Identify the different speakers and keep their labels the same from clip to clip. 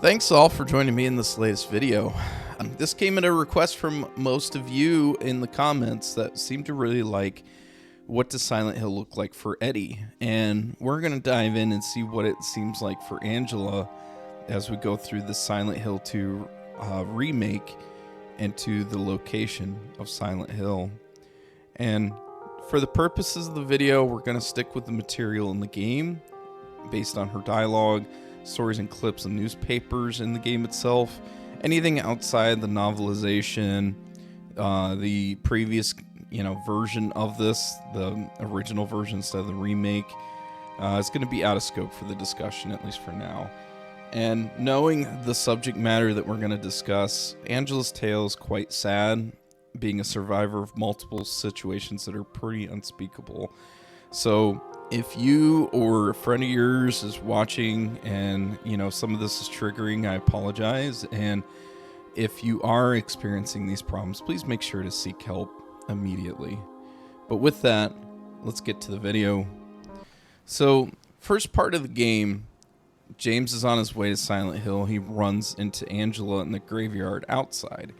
Speaker 1: Thanks all for joining me in this latest video. This came at a request from most of you in the comments that seem to really like what does Silent Hill look like for Eddie, and we're going to dive in and see what it seems like for Angela as we go through the Silent Hill 2 remake into the location of Silent Hill. And for the purposes of the video, we're going to stick with the material in the game based on her dialogue, stories and clips and newspapers in the game itself. Anything outside the novelization, the previous version of this, the original version instead of the remake, is going to be out of scope for the discussion, at least for now. And knowing the subject matter that we're going to discuss, Angela's tale is quite sad, being a survivor of multiple situations that are pretty unspeakable. So if you or a friend of yours is watching and some of this is triggering, I apologize. And if you are experiencing these problems, please make sure to seek help immediately. But with that, let's get to the video. So first part of the game, James is on his way to Silent Hill. He runs into Angela in the graveyard outside.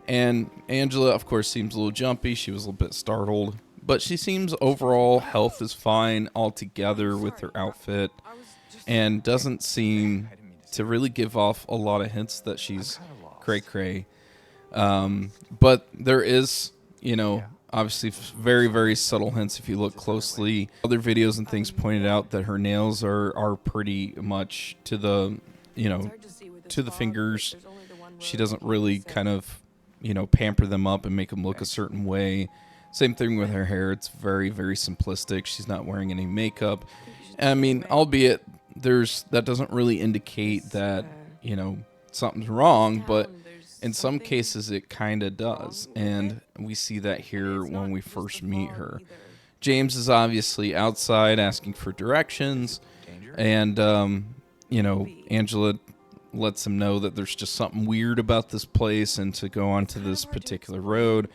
Speaker 1: And Angela, of course, seems a little jumpy. She was a little bit startled. But she seems overall health is fine altogether with her outfit, and doesn't seem to really give off a lot of hints that she's cray-cray. But there is, obviously very, very subtle hints if you look closely. Other videos and things pointed out that her nails are pretty much to the, to the fingers. She doesn't really kind of, pamper them up and make them look a certain way. Same thing with her hair. It's very, very simplistic. She's not wearing any makeup. I mean, albeit that doesn't really indicate that, something's wrong, but in some cases it kind of does. And we see that here when we first meet her. James is obviously outside asking for directions, and, Angela lets him know that there's just something weird about this place and to go onto this particular road.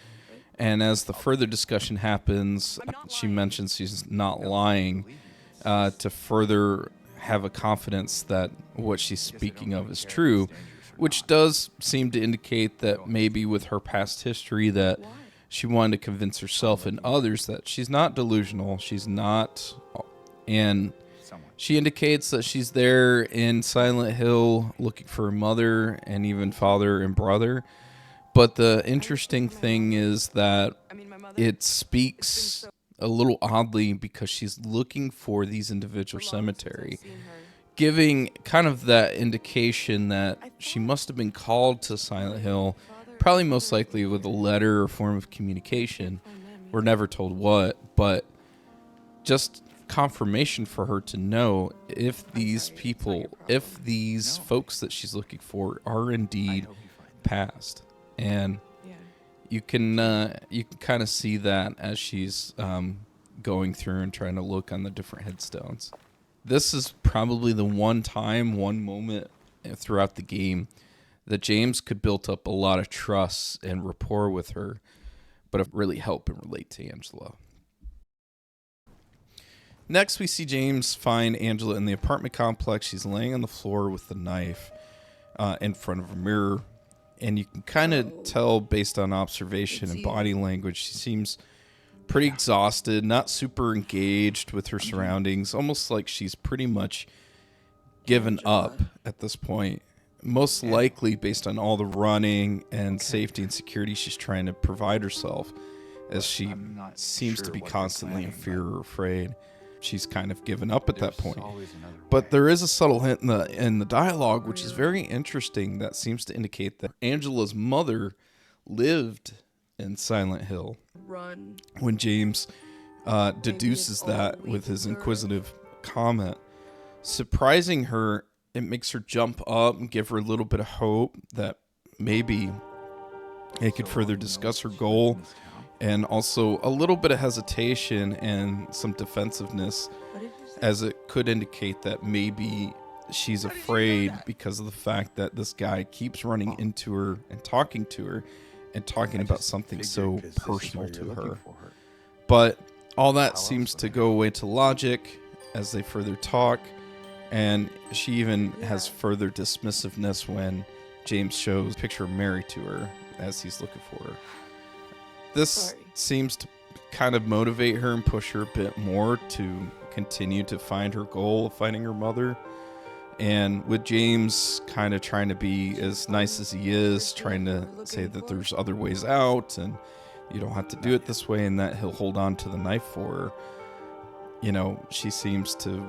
Speaker 1: And as the further discussion happens, she mentions she's not lying to further have a confidence that what she's speaking of is true, which does seem to indicate that maybe with her past history that she wanted to convince herself and others that she's not delusional, she's not, and she indicates that she's there in Silent Hill looking for her mother and even father and brother. But the interesting thing is that it speaks a little oddly because she's looking for these individual cemetery, giving kind of that indication that she must have been called to Silent Hill, probably most likely with a letter or form of communication. We're never told what, but just confirmation for her to know if these people, if these folks that she's looking for are indeed past. And you can kind of see that as she's going through and trying to look on the different headstones. This is probably the one moment throughout the game that James could build up a lot of trust and rapport with her, but it really helped and relate to Angela. Next, we see James find Angela in the apartment complex. She's laying on the floor with the knife in front of a mirror. And you can kind of tell based on observation and body language, she seems pretty exhausted, not super engaged with her surroundings, almost like she's pretty much given up at this point. Most likely based on all the running and safety and security she's trying to provide herself, as she seems to be constantly in fear or afraid. She's kind of given up at that point. But there is a subtle hint in the dialogue, which is very interesting, that seems to indicate that Angela's mother lived in Silent Hill. When James deduces that with his inquisitive comment, surprising her, it makes her jump up and give her a little bit of hope that maybe they could further discuss her goal. And also a little bit of hesitation and some defensiveness, as it could indicate that maybe she's afraid because of the fact that this guy keeps running into her and talking to her and talking about something so personal to her. But all that seems to go away to logic as they further talk. And she even has further dismissiveness when James shows a picture of Mary to her as he's looking for her. This seems to kind of motivate her and push her a bit more to continue to find her goal of finding her mother. And with James kind of trying to be as nice as he is, trying to say that there's other ways out and you don't have to do it this way, and that he'll hold on to the knife for her, you know, she seems to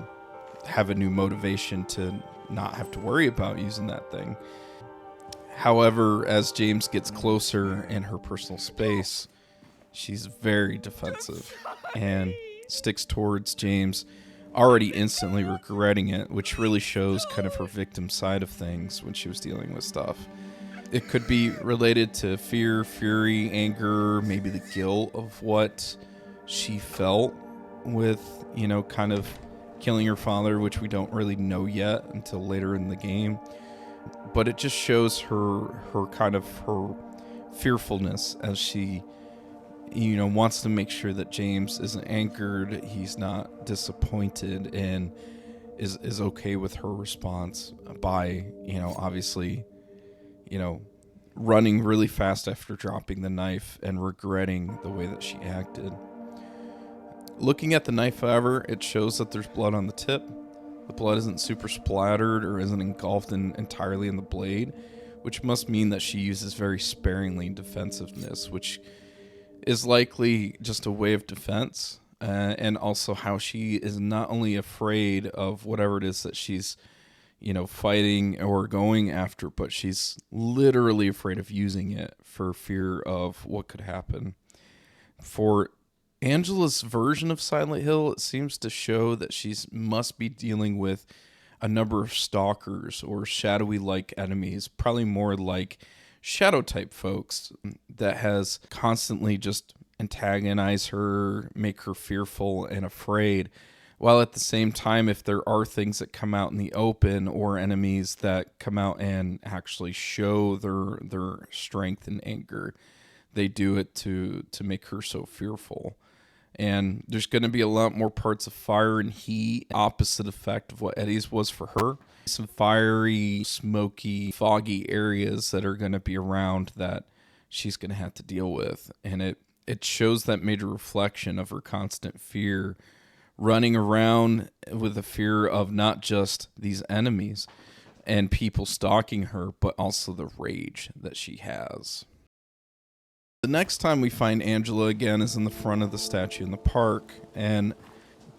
Speaker 1: have a new motivation to not have to worry about using that thing. However, as James gets closer in her personal space, she's very defensive and sticks towards James, already instantly regretting it, which really shows kind of her victim side of things when she was dealing with stuff. It could be related to fear, fury, anger, maybe the guilt of what she felt with, you know, kind of killing her father, which we don't really know yet until later in the game. But it just shows her kind of her fearfulness as she, you know, wants to make sure that James isn't angered, he's not disappointed, and is okay with her response by, you know, obviously, you know, running really fast after dropping the knife and regretting the way that she acted. Looking at the knife, however, it shows that there's blood on the tip. The blood isn't super splattered or isn't engulfed entirely in the blade, which must mean that she uses very sparingly defensiveness, which is likely just a way of defense, and also how she is not only afraid of whatever it is that she's, you know, fighting or going after, but she's literally afraid of using it for fear of what could happen. For Angela's version of Silent Hill, it seems to show that she's must be dealing with a number of stalkers or shadowy like enemies, probably more like shadow type folks that has constantly just antagonize her, make her fearful and afraid, while at the same time, if there are things that come out in the open or enemies that come out and actually show their strength and anger, they do it to make her so fearful. And there's going to be a lot more parts of fire and heat, opposite effect of what Eddie's was for her. Some fiery, smoky, foggy areas that are going to be around that she's going to have to deal with. And it shows that major reflection of her constant fear, running around with a fear of not just these enemies and people stalking her, but also the rage that she has. The next time we find Angela again is in the front of the statue in the park, and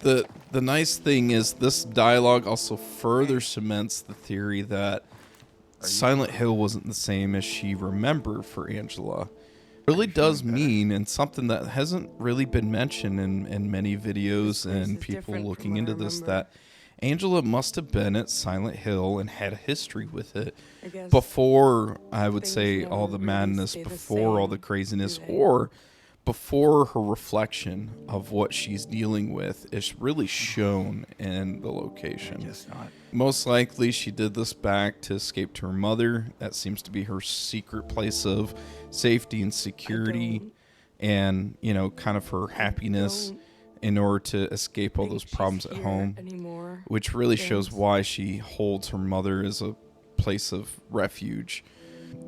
Speaker 1: the nice thing is this dialogue also further cements the theory that Silent Hill wasn't the same as she remembered for Angela. It really does mean, and something that hasn't really been mentioned in many videos and people looking into this, that Angela must have been at Silent Hill and had a history with it before, I would say, all the madness, before all the craziness, or before her reflection of what she's dealing with is really shown in the location. Most likely she did this back to escape to her mother. That seems to be her secret place of safety and security and, you know, kind of her happiness in order to escape all those problems at home, which really shows why she holds her mother as a place of refuge,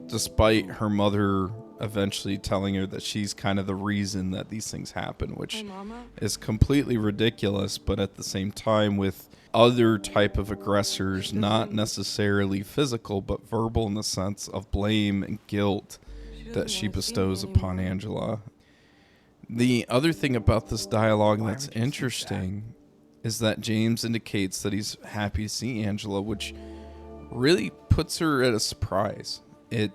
Speaker 1: despite her mother eventually telling her that she's kind of the reason that these things happen, which is completely ridiculous. But at the same time, with other type of aggressors, not necessarily physical, but verbal, in the sense of blame and guilt that she bestows upon Angela. The other thing about this dialogue that's interesting is that James indicates that he's happy to see Angela, which really puts her at a surprise. It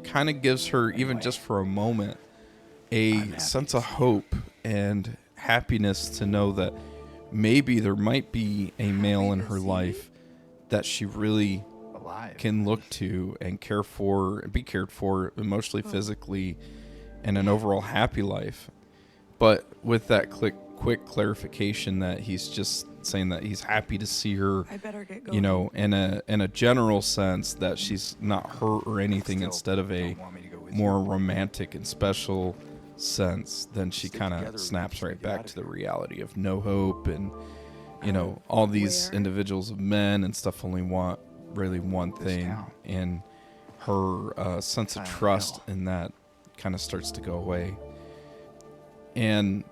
Speaker 1: kind of gives her, even just for a moment, a sense of hope and happiness to know that maybe there might be a male in her life that she really can look to and care for and be cared for emotionally, physically, and an overall happy life. But with that quick clarification that he's just saying that he's happy to see her, you know, in a general sense, that she's not hurt or anything, instead of a more romantic and special sense, then she kind of snaps right back to the reality of no hope and you know, all these individuals of men and stuff only want really one thing, and her sense of trust in that kind of starts to go away. And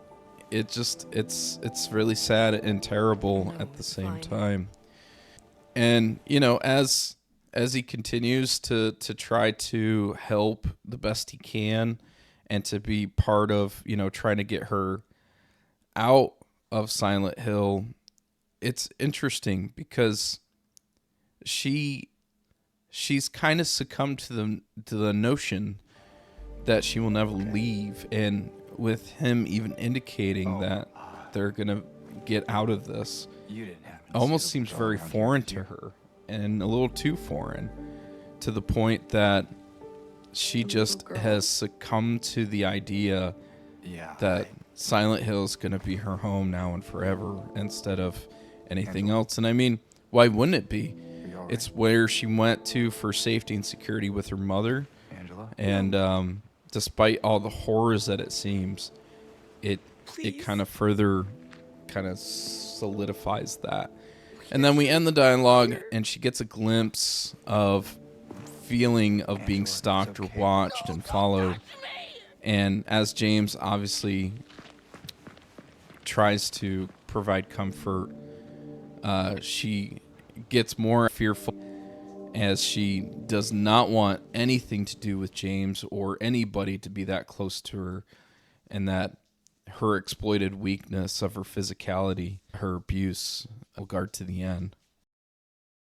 Speaker 1: it's really sad and terrible at the same time. And, you know, as he continues to try to help the best he can and to be part of, you know, trying to get her out of Silent Hill, it's interesting because she's kind of succumbed to the notion that she will never leave, and with him even indicating that they're gonna get out of this, almost seems very foreign to her, and a little too foreign, to the point that she just has succumbed to the idea that Silent Hill is going to be her home now and forever instead of anything else. And I mean, why wouldn't it be? It's where she went to for safety and security with her mother. And despite all the horrors that it seems, it kind of further kind of solidifies that. And then we end the dialogue, and she gets a glimpse of feeling of being stalked or watched and followed. And as James obviously tries to provide comfort, she gets more fearful as she does not want anything to do with James or anybody to be that close to her, and that her exploited weakness of her physicality, her abuse, will guard to the end.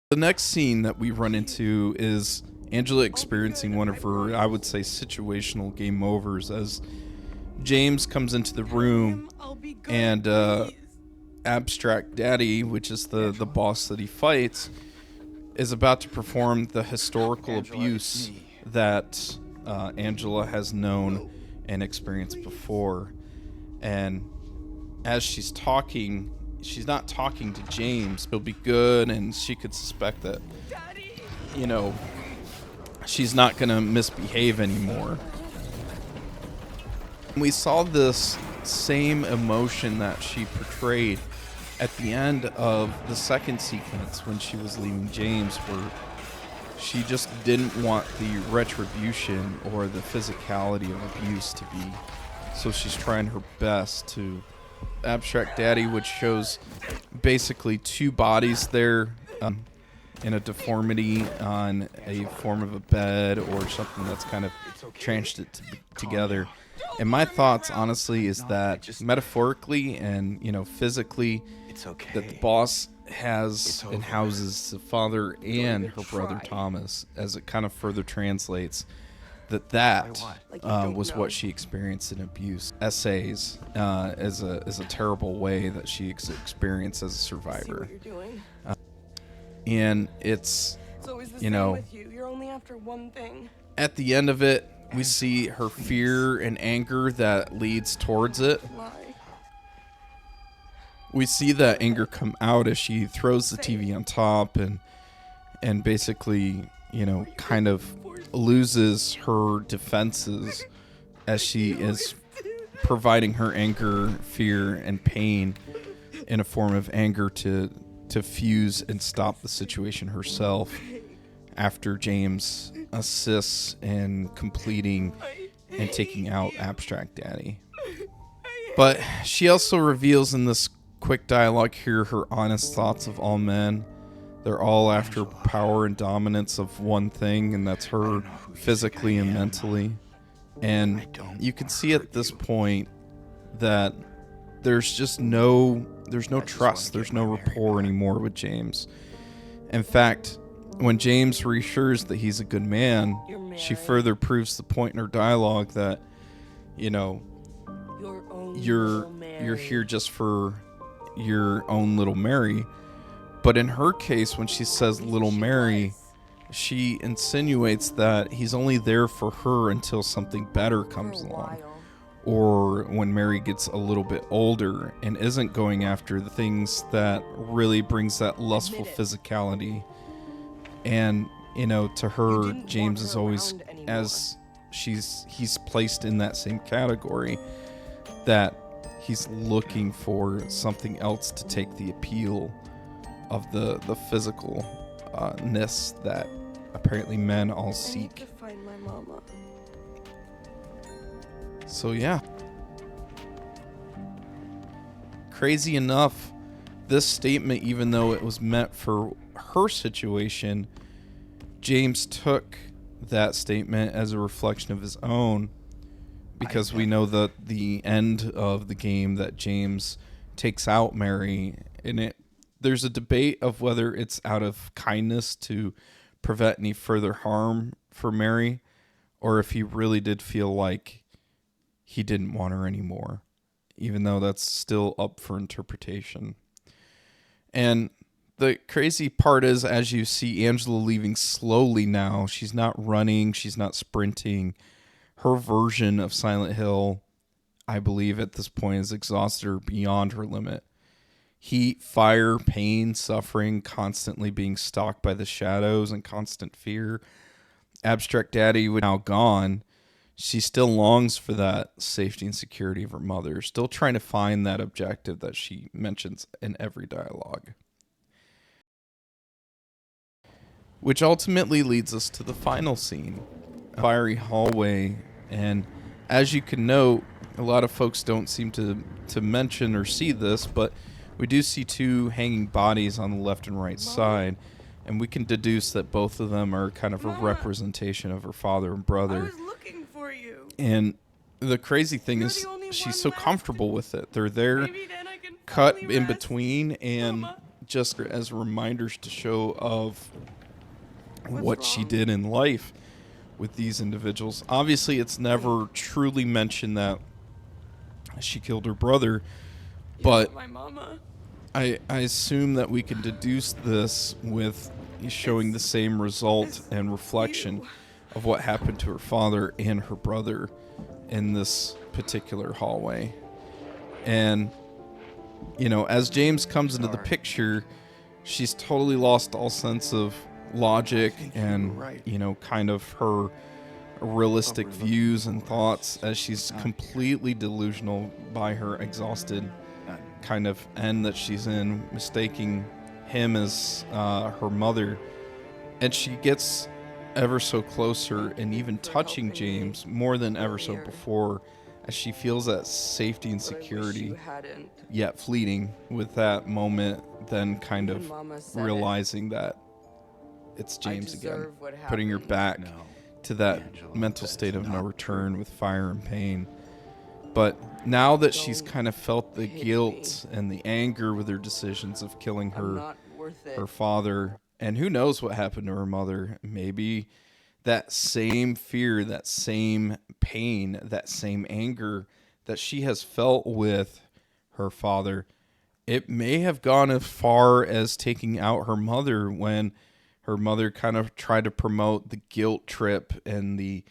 Speaker 1: The next scene that we run into is Angela experiencing one of her, I would say, situational game overs as James comes into the room, and Abstract Daddy, which is the boss that he fights, is about to perform the historical abuse that Angela has known and experienced before. And as she's talking, she's not talking to James. He'll be good, and she could suspect that, you know, she's not going to misbehave anymore. We saw this same emotion that she portrayed at the end of the second sequence when she was leaving James, where she just didn't want the retribution or the physicality of abuse to be. So she's trying her best to Abstract Daddy, which shows basically two bodies there in a deformity on a form of a bed or something that's kind of tranched it together. And my thoughts, honestly, is that metaphorically and, you know, physically, that the boss has and houses the father and her brother Thomas, as it kind of further translates that was what she experienced in abuse. Essays as a terrible way that she experienced as a survivor. And it's, you know,
Speaker 2: you're only after one thing.
Speaker 1: At the end of it, we see her fear and anger that leads towards it. We see that anger come out as she throws the TV on top and basically, you know, kind of loses her defenses as she is providing her anger, fear, and pain in a form of anger to fuse and stop the situation herself after James assists in completing and taking out Abstract Daddy. But she also reveals in this quick dialogue here her honest thoughts of all men. They're all after power and dominance of one thing, and that's her physically and mentally. And you can see at this point that there's no trust, there's no rapport anymore with James. In fact, when James reassures that he's a good man, she further proves the point in her dialogue that, you know, you're here just for your own little Mary. But in her case, when she says little Mary, she insinuates that he's only there for her until something better comes along, or when Mary gets a little bit older and isn't going after the things that really brings that lustful physicality. And, you know, to her, James is always, as he's placed in that same category, that he's looking for something else to take the appeal of the physical ness that apparently men all
Speaker 2: I need
Speaker 1: seek.
Speaker 2: to find my mama.
Speaker 1: So yeah. Crazy enough, this statement, even though it was meant for her situation, James took that statement as a reflection of his own, because we know that the end of the game that James takes out Mary, and there's a debate of whether it's out of kindness to prevent any further harm for Mary, or if he really did feel like he didn't want her anymore, even though that's still up for interpretation. And the crazy part is, as you see Angela leaving slowly now, she's not running, she's not sprinting. Her version of Silent Hill, I believe at this point, is exhausted her beyond her limit. Heat, fire, pain, suffering, constantly being stalked by the shadows and constant fear. Abstract Daddy now gone. She still longs for that safety and security of her mother, still trying to find that objective that she mentions in every dialogue. Which ultimately leads us to the final scene, a fiery hallway. And as you can note, a lot of folks don't seem to mention or see this, but we do see two hanging bodies on the left and right side, and we can deduce that both of them are kind of a representation of her father and
Speaker 2: I
Speaker 1: brother.
Speaker 2: was looking for you.
Speaker 1: And the crazy thing
Speaker 2: You're
Speaker 1: is,
Speaker 2: the only
Speaker 1: she's
Speaker 2: one
Speaker 1: so
Speaker 2: left.
Speaker 1: comfortable with it. They're there,
Speaker 2: Maybe then I can
Speaker 1: cut
Speaker 2: finally
Speaker 1: in
Speaker 2: rest.
Speaker 1: between, and
Speaker 2: Mama.
Speaker 1: just as reminders to show of
Speaker 2: What's
Speaker 1: what she
Speaker 2: wrong?
Speaker 1: did in life with these individuals. Obviously, it's never truly mentioned that she killed her brother, but
Speaker 2: My mama.
Speaker 1: I assume that we can deduce this with showing the same result and reflection
Speaker 2: you.
Speaker 1: of what happened to her father and her brother in this particular hallway. And, you know, as James comes into the picture, she's totally lost all sense of logic and, you know, kind of her realistic views and thoughts, as she's completely delusional by her exhausted kind of end that she's in, mistaking him as her mother. And she gets ever so closer and even touching James more than ever so before, as she feels that safety and security, yet fleeting with that moment, then kind of realizing that it's James again, putting her back to that mental state of no return with fire and pain. But now that she's kind of felt the guilt and the anger with her decisions of killing her father, and who knows what happened to her mother, maybe that same fear, that same pain, that same anger that she has felt with her father, it may have gone as far as taking out her mother, when her mother kind of tried to promote the guilt trip and the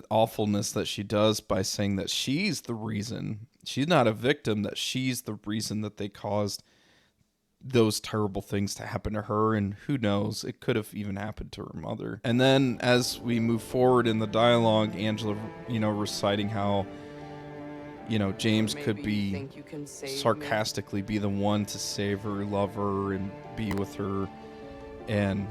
Speaker 1: awfulness that she does by saying that she's the reason, she's not a victim, that she's the reason that they caused those terrible things to happen to her. And who knows, it could have even happened to her mother. And then as we move forward in the dialogue, Angela, you know, reciting how, you know, James could be sarcastically be the one to save her, love her, and be with her. And,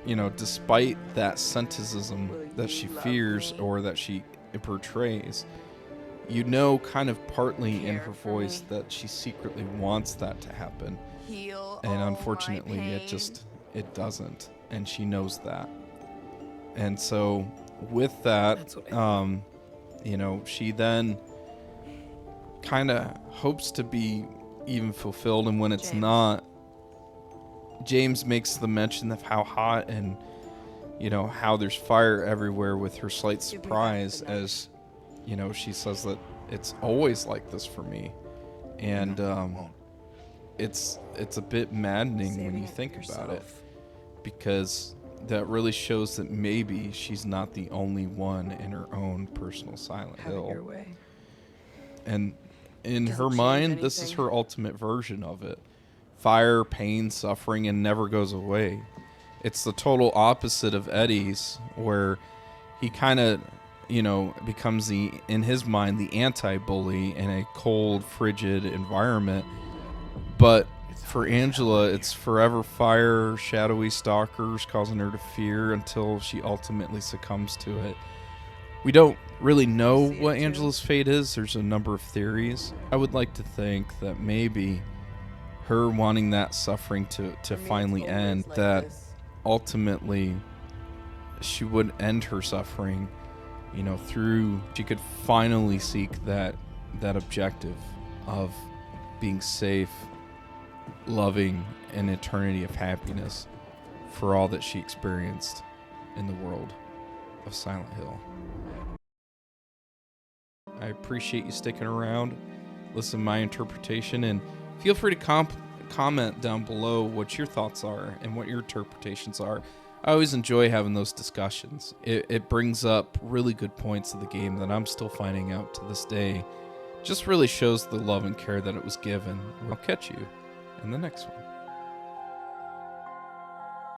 Speaker 1: you know, despite that cynicism that she fears or that she portrays, you know, kind of partly in her voice that she secretly wants that to happen. And unfortunately, it doesn't. And she knows that. And so with that, you know, she then kind of hopes to be even fulfilled. And when it's not, James makes the mention of how hot and, you know, how there's fire everywhere, with her slight surprise as, you know, she says that it's always like this for me. And it's a bit maddening when you think about it, because that really shows that maybe she's not the only one in her own personal Silent Hill. And in her mind, this is her ultimate version of it. Fire, pain, suffering, and never goes away. It's the total opposite of Eddie's, where he kind of becomes in his mind, the anti-bully in a cold, frigid environment. But for Angela, it's forever fire, shadowy stalkers causing her to fear until she ultimately succumbs to it. We don't really know what Angela's fate is. There's a number of theories. I would like to think that maybe her wanting that suffering to finally end, that ultimately she would end her suffering, through she could finally seek that objective of being safe, loving, an eternity of happiness for all that she experienced in the world of Silent Hill. I appreciate you sticking around, listen to my interpretation, and feel free to comment down below what your thoughts are and what your interpretations are. I always enjoy having those discussions. It brings up really good points of the game that I'm still finding out to this day. Just really shows the love and care that it was given. I'll catch you in the next one.